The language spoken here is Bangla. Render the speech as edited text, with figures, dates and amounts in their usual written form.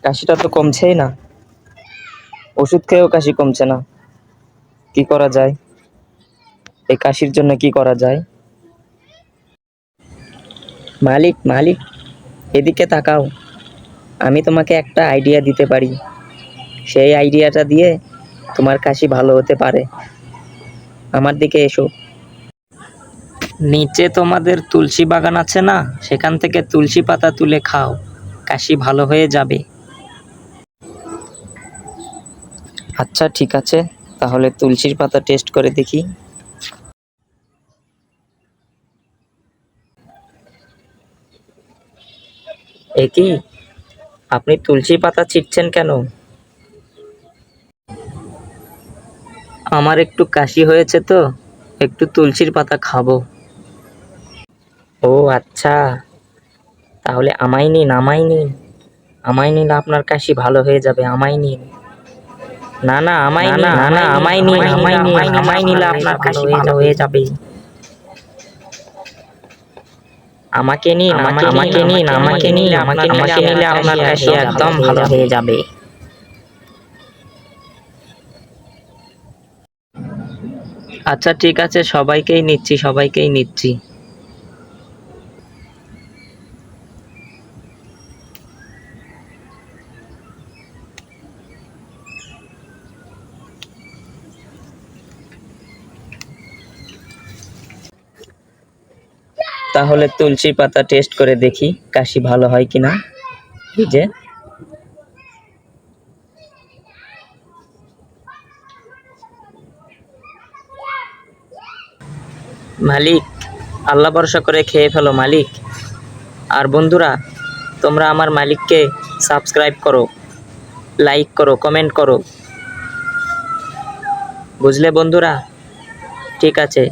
কাশিটা তো কমছেই না, ওষুধ খেয়েও কাশি কমছে না। কি করা যায়? এই কাশির জন্য কি করা যায়? মালিক মালিক, এদিকে তাকাও। আমি তোমাকে একটা আইডিয়া দিতে পারি। সেই আইডিয়াটা দিয়ে তোমার কাশি ভালো হতে পারে। আমার দিকে এসো। নিচে তোমাদের তুলসী বাগান আছে না? সেখান থেকে তুলসী পাতা তুলে খাও, কাশি ভালো হয়ে যাবে। আচ্ছা ঠিক আছে, তাহলে তুলসীর পাতা টেস্ট করে দেখি। এ কি, আপনি তুলসী পাতা ছিটছেন কেন? আমার একটু কাশি হয়েছে তো, একটু তুলসীর পাতা খাবো। ও আচ্ছা, তাহলে আমায় নিন, আমায় নিন। আমায় নিলে আপনার কাশি ভালো হয়ে যাবে, আমায় নিন। না না, আমায় নিন, না না, আমায় নিন, আমায় নিন, আমায় নিলে আপনার কাশি ভালো হয়ে যাবে। আমাকে নিন, আমাকে নিন, আমাকে নিন, আমাকে নিলে আপনার কাশি একদম ভালো হয়ে যাবে। আচ্ছা ঠিক আছে, সবাইকেই নিচ্ছি, সবাইকেই নিচ্ছি। তাহলে তুলসী পাতা টেস্ট করে দেখি কাশি ভালো হয় কিনা। এই যে, মালিক, আল্লাহ ভরসা করে খেয়ে ফেলো মালিক। আর বন্ধুরা, তোমরা আমার মালিককে সাবস্ক্রাইব করো, লাইক করো, কমেন্ট করো। বুঝলে বন্ধুরা? ঠিক আছে।